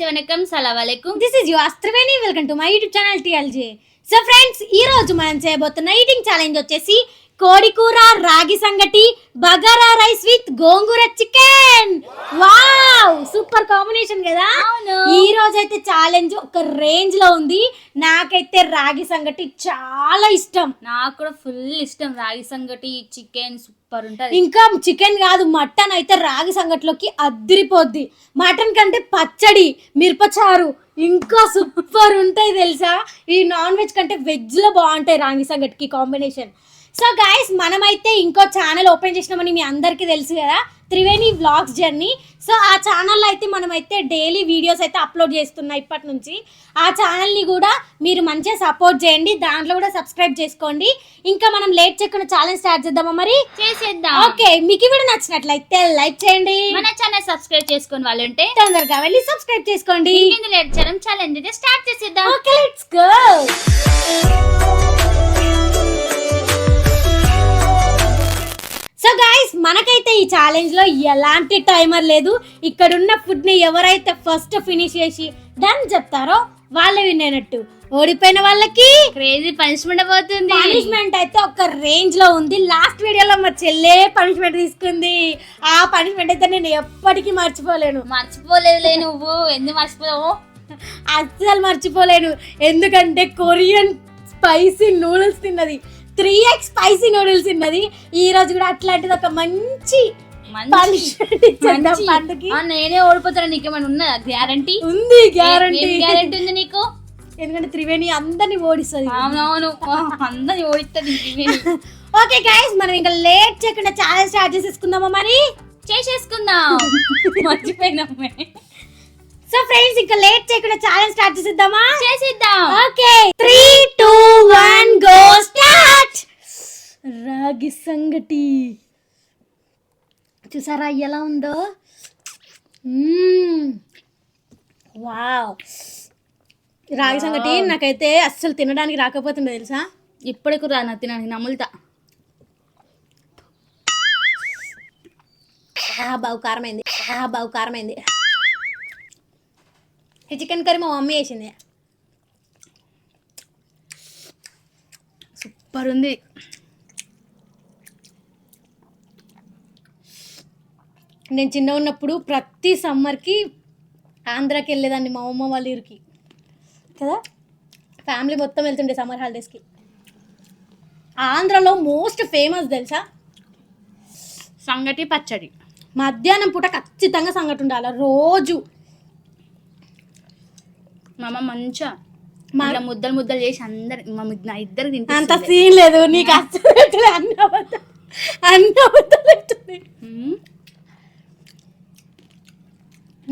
నమస్తే వనకం సలాం అలైకుం. This is your Triveni. Welcome to my YouTube channel TLJ. So friends, ఈ రోజు మనం చేయబోతున్న ఈటింగ్ ఛాలెంజ్ వచ్చేసి కోడి కూర, రాగి సంగటి, bagara rice with gongura chicken. Wow, super combination కదా. ఈ రోజు అయితే ఛాలెంజ్ ఒక రేంజ్ లో ఉంది. నాకైతే రాగి సంగటి చాలా ఇష్టం. నాకు కూడా ఫుల్ ఇష్టం రాగి సంగటి, చికెన్ సూపర్ ఉంటది. ఇంకా చికెన్ కాదు, మటన్ అయితే రాగి సంగటిలోకి అద్దరిపోద్ది. మటన్ కంటే పచ్చడి, మిరపచారు ఇంకా సూపర్ ఉంటాయి తెలుసా. ఈ నాన్ వెజ్ కంటే వెజ్ లో బాగుంటాయి రాగి సంగటికి కాంబినేషన్. సో గైస్, మనమైతే ఇంకో ఛానల్ ఓపెన్ చేసినామని మీ అందరికీ తెలుసు కదా, త్రివేణి వ్లాగ్స్ జర్నీ. సో ఆ ఛానల్లో అయితే మనమైతే డైలీ వీడియోస్ అయితే అప్లోడ్ చేస్తున్నాం ఇప్పటి నుంచి. ఆ ఛానల్ని కూడా మీరు మంచిగా సపోర్ట్ చేయండి, దాంట్లో కూడా సబ్స్క్రైబ్ చేసుకోండి. ఇంకా మనం లేట్ చేయకుండా ఛాలెంజ్ స్టార్ట్ చేద్దామా? మరి చేసేద్దాం. ఓకే, మీకు ఈ వీడియో నచ్చినట్లయితే లైక్ చేయండి. మన ఛానల్ సబ్స్క్రైబ్ చేసుకుని వాళ్ళుంటే తొందరగా వెళ్ళి సబ్స్క్రైబ్ చేసుకోండి. లేట్ చేయడం ఛాలెంజ్ అయితే స్టార్ట్ చేసేద్దాం. Okay, let's go. So guys, మనకైతే ఈ ఛాలెంజ్ లో ఎలాంటి టైమర్ లేదు. ఇక్కడున్న ఫుడ్ ని ఎవరైతే ఫస్ట్ ఫినిష్ చేసి డన్ చెప్తారో వాళ్ళే విన్ అయినట్టు. ఓడిపోయిన వాళ్ళకి క్రేజీ పనిష్మెంట్ పోతుంది. పనిష్మెంట్ అయితే ఒక రేంజ్ లో ఉంది. లాస్ట్ వీడియోలో మా చెల్లె పనిష్మెంట్ తీసుకుంది. ఆ పనిష్మెంట్ అయితే నేను ఎప్పటికీ మర్చిపోలేను. మర్చిపోలేదులే, నువ్వు ఎందుకు మర్చిపోయావు? అస్సలు మర్చిపోలేను. ఎందుకంటే కొరియన్ స్పైసీ నూడిల్స్ తిన్నది, 3x స్పైసీ నూడిల్స్ తిన్నది. ఈ రోజు కూడా అట్లాంటిది ఒక మంచి నేనే ఓడిపోతాను. నీకేమైనా ఉన్నదా గ్యారంటీ? ఉంది, గ్యారంటీ ఉంది నీకు. ఎందుకంటే త్రివేణి అందరినీ ఓడిస్తుంది. అవునవును, అందరినీ ఓడిస్తుంది త్రివేణి. ఓకే గైస్, మనం ఇంకా లేట్ చేయకుండా ఛాలెంజ్ స్టార్ట్ చేసేసుకుందామా? మరి చేసేసుకుందాం. మర్చిపోయినామే. సో ఫ్రెండ్స్, ఇంకా లేట్ చేయకుండా ఛాలెంజ్ స్టార్ట్ చేసేద్దామా? చేసేద్దాం. Okay, 3, 2, 1 go start. రాగి సంగటి చూసారా ఎలా ఉందో? వావ్, రాగి సంగటి నాకైతే అస్సలు తినడానికి రాకపోతుండే తెలుసా. ఇప్పటికి రా, నాకు తినడానికి నమ్ములుతా. బావు కారమైంది, బావు కారమైంది. ఈ చికెన్ కర్రీ మా మమ్మీ వేసింది, సూపర్ ఉంది. నేను చిన్న ఉన్నప్పుడు ప్రతి సమ్మర్కి ఆంధ్రాకి వెళ్ళేదాన్ని మా అమ్మ వాళ్ళ ఊరికి కదా. ఫ్యామిలీ మొత్తం వెళ్తుండే సమ్మర్ హాలిడేస్కి. ఆంధ్రాలో మోస్ట్ ఫేమస్ తెలుసా సంగటి పచ్చడి. మధ్యాహ్నం పూట ఖచ్చితంగా సంగటి ఉండాలి రోజు. మా అమ్మ మంచిగా ముద్దలు ముద్దలు చేసి అందరు నా ఇద్దరు తింటే అంత సీన్ లేదు నీకు. అసలు అన్న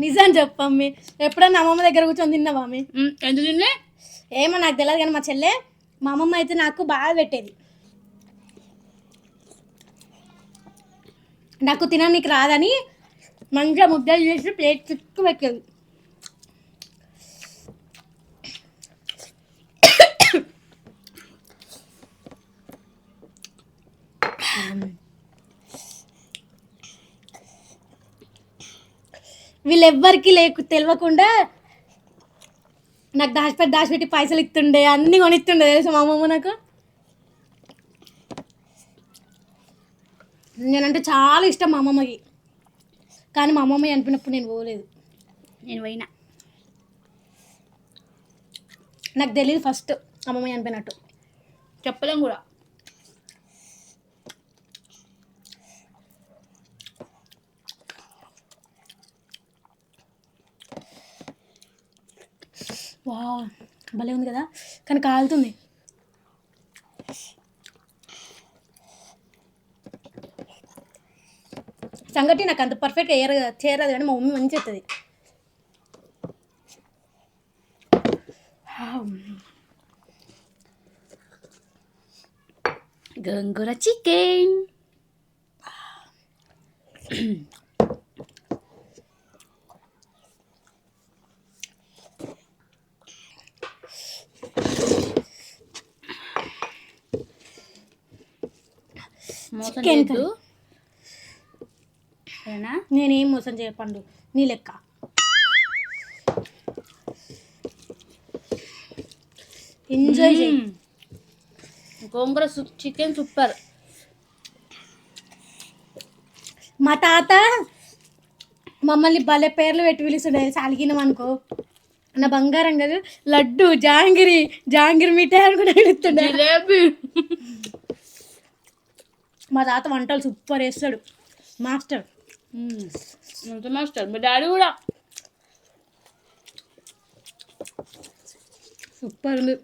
నిజం చెప్పమ్మి, ఎప్పుడన్నా అమ్మమ్మ దగ్గర కూర్చొని తిన్నావా? ఎందుకు తినలే ఏమో నాకు తెలియదు, కానీ మా చెల్లె మా అమ్మమ్మ అయితే నాకు బాగా పెట్టేది. నాకు తినడానికి రాదని మంచిగా ముద్దలు చేసి ప్లేట్ చుట్టూ పెట్టేది. వీళ్ళెవ్వరికి తెలియకుండా నాకు దాచిపెట్టి పైసలు ఇస్తుండే, అన్నీ కొనిస్తుండే తెలుసా మా అమ్మమ్మ నాకు. నేనంటే చాలా ఇష్టం మా అమ్మమ్మకి, కానీ మా అమ్మమ్మ అనిపినప్పుడు నేను పోలేదు. నేను పోయినా, నాకు తెలియదు ఫస్ట్ అమ్మమ్మ అనిపినట్టు. చెప్పలేం కూడా. వా, భలే ఉంది కదా, కానీ కాలుతుంది. సంగటి నాకు అంత పర్ఫెక్ట్గా చేరదు, కానీ మా మమ్మీ మంచి చెప్తుంది. గోంగూర చికెన్. నేనేం మోసం చేయపండు నీ లెక్క. ఎంజాయ్ చేయి. గోంగూర చికెన్ సూపర్. మా తాత మమ్మల్ని భలే పేర్లు పెట్టి పిలుస్తుండే, సాలిగినం అనుకో నా బంగారం కదా, లడ్డు, జాంగిరి మిఠాయి అని కూడా పిలుస్తుండే. జిలేబీ. మా తాత వంటలు సూపర్ వేస్తాడు, మాస్టర్. మాస్టర్. మా డాడీ కూడా సూపర్ ఉంది.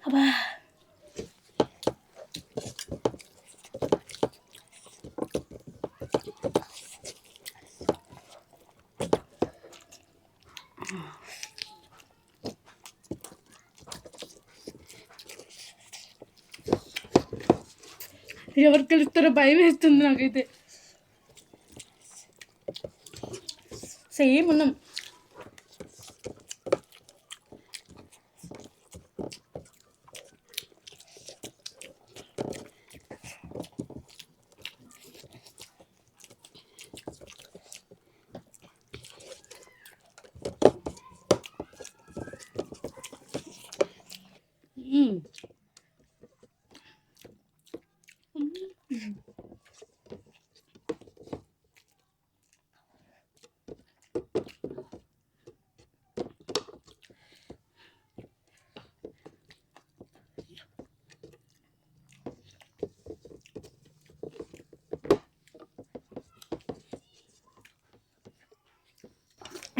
అబ్బా ఎవరు కలుస్తారో భయం వేస్తుంది నాకైతే. సేమ్ ఉన్నాం.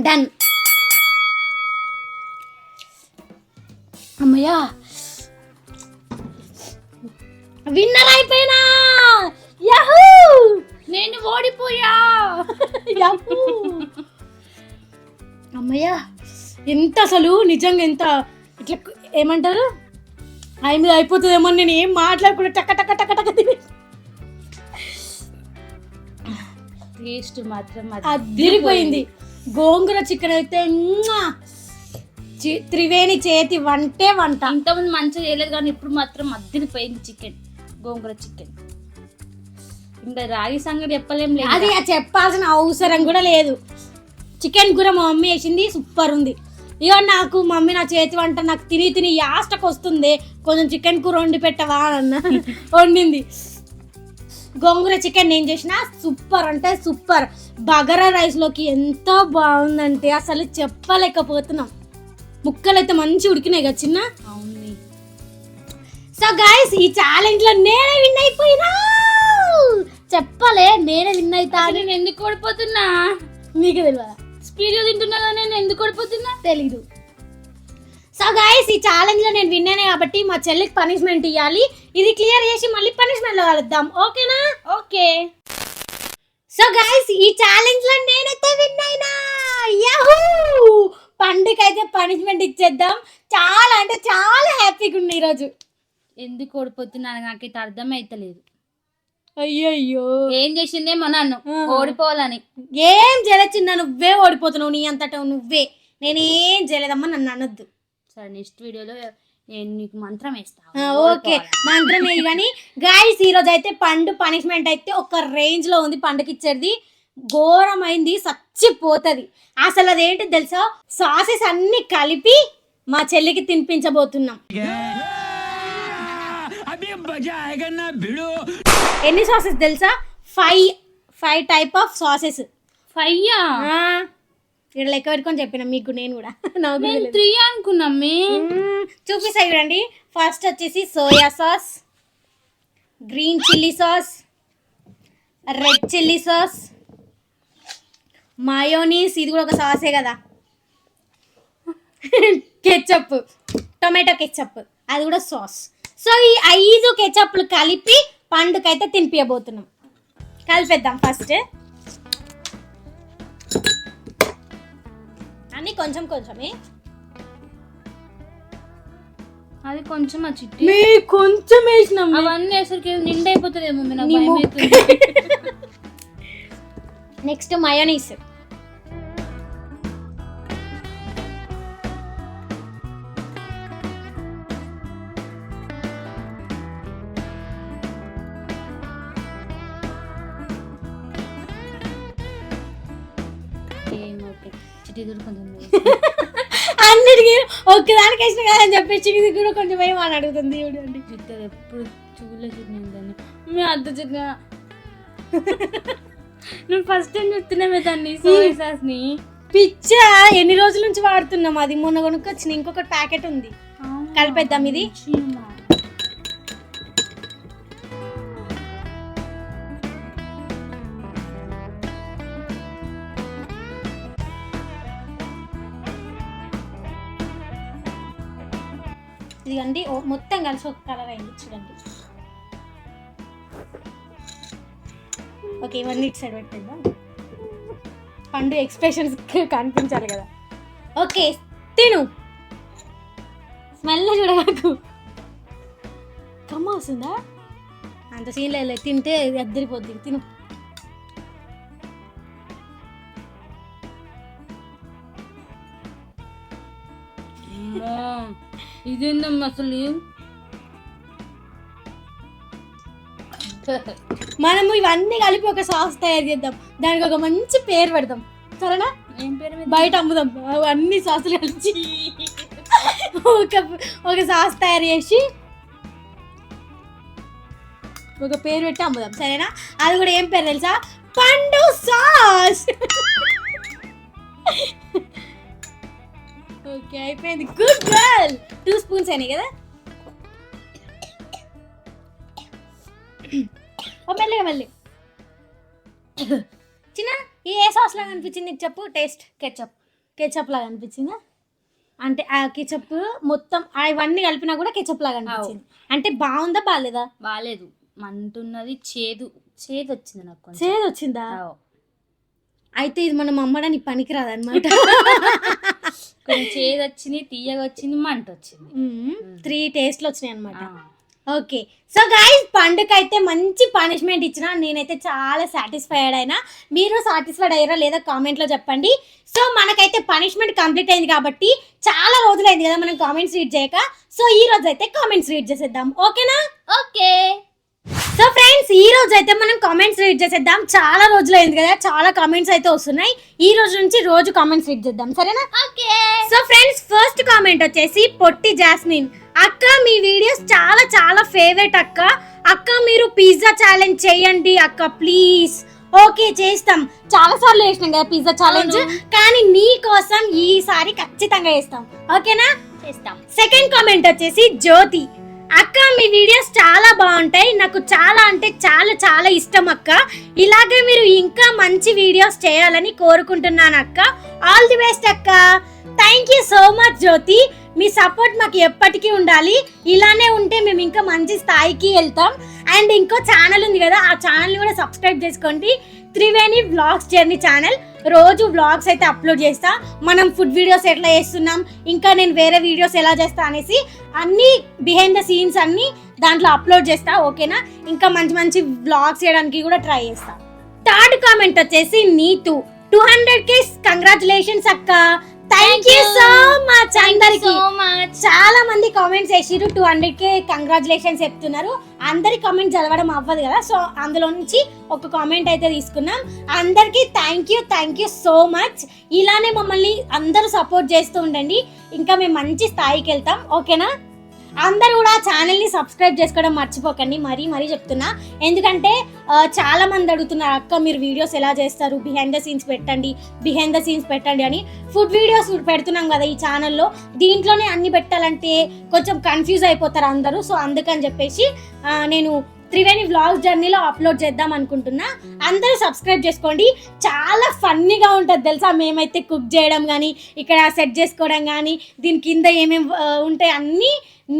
డన్. అమ్మయ్యా, విన్నర్ అయిపోయినా. యాహూ, నేను ఓడిపోయా. యాహూ. అమ్మయ్యా, ఎంత అసలు నిజంగా ఎంత ఇట్లా ఏమంటారు, ఆయన మీద అయిపోతుందేమో నేను ఏం మాట్లాడకుండా టక్క టక్క టక్క టక్క తిని. టేస్ట్ మాత్రం అదిరిపోయింది. గోంగూర చికెన్ అయితే త్రివేణి చేతి వంటే వంట. ఇంతకుముందు మంచిగా చేయలేదు కానీ ఇప్పుడు మాత్రం అదిరిపోయింది చికెన్, గోంగూర చికెన్. ఇంకా రాగి సంగతి చెప్పలేం లేదు, అది చెప్పాల్సిన అవసరం కూడా లేదు. చికెన్ కూర మా మమ్మీ వేసింది, సూపర్ ఉంది. ఇక నాకు మమ్మీ నా చేతి వంట నాకు తిని తిని యాస్టకు వస్తుంది, కొంచెం చికెన్ కూర వండి పెట్టవా అన్న వండింది. గోంగూర చికెన్ నేను చేసిన సూపర్ అంటే సూపర్. బగారా రైస్లోకి ఎంత బాగుందంటే అసలు చెప్పలేకపోతున్నాం. ముక్కలు అయితే మంచి ఉడికినాయి కదా చిన్న. అవును. సో గైస్, ఈ ఛాలెంజ్ లో నేనే విన్ అయిపోయినా. చెప్పలే నేనే విన్ అవుతా. నేను ఎందుకు ఓడిపోతున్నా మీకు తెలియదా? స్పీడ్ గా తింటున్నా కానీ నేను ఎందుకు ఓడిపోతున్నా తెలీదు. సో గైస్, ఈ ఛాలెంజ్ లో నేను విన్ అయినా కాబట్టి మా చెల్లికి పనిష్మెంట్ ఇవ్వాలి. ఇది క్లియర్ చేసి మళ్ళీ పనిష్మెంట్ లో కలుద్దాం, ఓకేనా? ఓకే. సో గైస్, ఈ ఛాలెంజ్ లో నేనైతే విన్ అయినా. యాహూ, పండుకైతే పనిష్మెంట్ ఇచ్చేద్దాం. చాలా అంటే చాలా హ్యాపీగా ఉంది ఈరోజు. ఎందుకు ఓడిపోతున్నా నాకైతే అర్థమైతలేదు. అయ్యయ్యో, ఏం చేసిందేమో నన్ను ఓడిపోవాలని. ఏం చేయలేచిన్నా, నువ్వే ఓడిపోతున్నావు. నీ అంతటా నువ్వే, నేనేం చేయలేదమ్మా, నన్ను అనొద్దు. సరే, నెక్స్ట్ వీడియోలో నేను నీకు మంత్రం వేస్తా. ఓకే, మంత్రం వేయి. కానీ గైస్, ఈరోజు అయితే పండు పనిష్మెంట్ అయితే ఒక రేంజ్ లో ఉంది. పండుకి ఇచ్చేది ఘోరమైంది, చచ్చిపోతుంది. అసలు అదేంటి తెలుసా, సాసెస్ అన్ని కలిపి మా చెల్లికి తినిపించబోతున్నాం. ఎన్ని సాసెస్ తెలుసా? 5 టైప్ ఆఫ్ సాసెస్. 5 ఇక్కడ లెక్క పెట్టుకొని చెప్పిన మీకు నేను కూడా నాకు నేను తెలియదు. 3 అనుకున్నాం చూపిస్తా చూడండి. ఫస్ట్ వచ్చేసి soya sauce, green chilli sauce, red chilli sauce, mayonnaise, ఇది కూడా ఒక సాసే కదా, కెచప్, టొమాటో కెచప్, అది కూడా సాస్. సో ఈ 5 కెచప్లు కలిపి పండుకైతే తినిపించబోతున్నాం. కలిపేద్దాం ఫస్ట్ అన్ని కొంచెం కొంచెమే. అది కొంచెం ఆ చిట్టి మీ కొంచెం వేసినాం. అవన్నీ వేసరికి నిండైపోతుందేమో నాకు నీ భయం ముక్కు. అవుతుంది. Next mayonnaise. ఓకే చిట్టి కూడా కొంచెం అన్నిటికీ ఒక్కదానికి వేసిన కదా అని చెప్పేసి ఇది కూడా కొంచెం ఏమని అడుగుతుంది చూడండి. చిట్టి అది ఎప్పుడు చూడలేదు దాన్ని మీ అద్ద చిన్న నేను ఫస్ట్ టైం చెప్తున్నామే దాన్ని సోయా సాస్ ని. పిచ్చా ఎన్ని రోజుల నుంచి వాడుతున్నాం. అది మొన్న కొనుక్కొచ్చిన ఇంకొక ప్యాకెట్ ఉంది. కలిపేద్దాం ఇది. ఇదిగండి మొత్తం కలిసి ఒక కలర్ అయింది చూడండి. ఓకే ఇవన్నీ ఇటు సైడ్ పెట్టేద్దాం. పండు ఎక్స్ప్రెషన్స్ కనిపించాలి కదా. ఓకే తిను. స్మెల్ చూడకు. కమ్మ వస్తుందా? అంత సీన్ లేదు, తింటే అద్దరిపోద్ది. తిను. ఇదేందమ్మా అసలు మనము ఇవన్నీ కలిపి ఒక సాస్ తయారు చేద్దాం. దానికి ఒక మంచి పేరు పెడదాం సరేనా? ఏం పేరు బయట అమ్ముదాం అన్ని సాసులు కలిసి ఒక సాస్ తయారు చేసి ఒక పేరు పెట్టి అమ్ముదాం సరేనా? అది కూడా ఏం పేరు తెలుసా? పండు సాస్. ఓకే అయిపోయింది. Good girl. 2 స్పూన్స్ అయినాయి కదా. ఓ మెల్లిగా మళ్ళీ చిన్న ఏ సాస్ లాగా అనిపించింది నీకు చెప్పు. టేస్ట్ కెచప్ లాగా అనిపించిందా? అంటే ఆ కెచప్ మొత్తం ఇవన్నీ కలిపినా కూడా కెచప్ లాగా అనిపించింది. అంటే బాగుందా బాగాలేదా? బాగాలేదు, మంటున్నది, చేదు వచ్చింది నాకు. చేదు వచ్చిందా? అయితే ఇది మనం అమ్మడానికి పనికిరాదన్నమాట. కొంచెం చేదు వచ్చింది, తీయగా వచ్చింది, మంట వచ్చింది. 3 టేస్ట్లు వచ్చినాయి అనమాట. ఓకే సో గైస్ పండుకైతే మంచి పనిష్మెంట్ ఇచ్చిన నేనైతే చాలా సాటిస్ఫైడ్ అయినా. మీరు సాటిస్ఫైడ్ అయ్యారా లేదా కామెంట్లో చెప్పండి. సో మనకైతే పనిష్మెంట్ కంప్లీట్ అయింది కాబట్టి చాలా రోజులైంది కదా మనం కామెంట్స్ రీడ్ చేయక. సో ఈ రోజు అయితే కామెంట్స్ రీడ్ చేసేద్దాం. ఓకేనా? ఓకే. సో ఫ్రెండ్స్ ఈ రోజు అయితే మనం కామెంట్స్ రీడ్ చేసేద్దాం. చాలా రోజులైంది కదా, చాలా కామెంట్స్ అయితే వస్తున్నాయి. ఈ రోజు నుంచి రోజు కామెంట్స్ రీడ్ చేద్దాం సరేనా? Okay. So friends first comment వచ్చేసి పొట్టి జాస్మిన్. అక్క మీ వీడియోస్ చాలా చాలా ఫేవరెట్ అక్క. అక్క మీరు పిజ్జా ఛాలెంజ్ చేయండి అక్క ప్లీజ్. ఓకే చేస్తాం. చాలా సార్లు చేసినాం కదా పిజ్జా ఛాలెంజ్, కానీ నీ కోసం ఈసారి ఖచ్చితంగా చేస్తాం. ఓకేనా? చేస్తాం. సెకండ్ కామెంట్ వచ్చేసి జ్యోతి. అక్క మీ వీడియోస్ చాలా బాగుంటాయి, నాకు చాలా అంటే చాలా చాలా ఇష్టం అక్క. ఇలాగే మీరు ఇంకా మంచి వీడియోస్ చేయాలని కోరుకుంటున్నాను అక్క. ఆల్ ది బెస్ట్ అక్క. Thank you so much Jyothi. మీ సపోర్ట్ మాకు ఎప్పటికీ ఉండాలి. ఇలానే ఉంటే మేము ఇంకా మంచి స్థాయికి వెళ్తాం. అండ్ ఇంకో ఛానల్ ఉంది కదా, ఆ ఛానల్ని కూడా సబ్స్క్రైబ్ చేసుకోండి. Triveni vlogs journey channel. రోజు వ్లాగ్స్ అయితే అప్లోడ్ చేస్తా. మనం ఫుడ్ వీడియోస్ ఎట్లా చేస్తున్నాం, ఇంకా నేను వేరే వీడియోస్ ఎలా చేస్తా అనేసి అన్ని బిహైండ్ ద సీన్స్ అన్ని దాంట్లో అప్లోడ్ చేస్తా. ఓకేనా? ఇంకా మంచి మంచి వ్లాగ్స్ చేయడానికి కూడా ట్రై చేస్తా. థర్డ్ కామెంట్ వచ్చేసి నీతు. 200K కంగ్రాచులేషన్స్ అక్క. Thank you so much. అందరికి చాలా మంది కామెంట్స్ చేసిరు 200K కంగ్రాచులేషన్స్ చెప్తున్నారు. అందరి కామెంట్ చదవడం అవ్వదు కదా, సో అందులో నుంచి ఒక కామెంట్ అయితే తీసుకున్నాం. అందరికి థ్యాంక్ యూ సో మచ్. ఇలానే మమ్మల్ని అందరూ సపోర్ట్ చేస్తూ ఉండండి, ఇంకా మేము మంచి స్థాయికి వెళ్తాం. ఓకేనా? అందరూ కూడా ఛానల్ని సబ్స్క్రైబ్ చేసుకోవడం మర్చిపోకండి, మరీ చెప్తున్నా. ఎందుకంటే చాలా మంది అడుగుతున్నారు, అక్క మీరు వీడియోస్ ఎలా చేస్తారు, బిహైండ్ ద సీన్స్ పెట్టండి అని. ఫుడ్ వీడియోస్ పెడుతున్నాం కదా ఈ ఛానల్లో, దీంట్లోనే అన్ని పెట్టాలంటే కొంచెం కన్ఫ్యూజ్ అయిపోతారు అందరూ. సో అందుకని చెప్పేసి నేను త్రివేణి వ్లాగ్స్ జర్నీలో అప్లోడ్ చేద్దాం అనుకుంటున్నా. అందరూ సబ్స్క్రైబ్ చేసుకోండి. చాలా ఫన్నీగా ఉంటుంది తెలుసా. మేమైతే కుక్ చేయడం కానీ, ఇక్కడ సెట్ చేసుకోవడం కానీ, దీని కింద ఏమేమి ఉంటాయి అన్నీ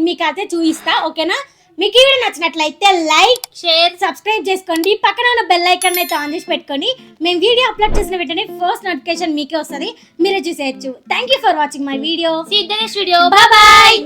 మీకు అయితే చూపిస్తా. ఓకేనా? మీకు ఈ వీడియో నచ్చినట్లయితే లైక్, షేర్, సబ్స్క్రైబ్ చేసుకోండి. పక్కన ఉన్న బెల్ ఐకాన్ అయితే ఆన్ చేసి పెట్టుకోండి. మేము వీడియో అప్లోడ్ చేసిన వెంటనే ఫస్ట్ నోటిఫికేషన్ మీకే వస్తుంది, మీరే చూసేయచ్చు. Thank you for watching my video. See you in the next video. Bye bye.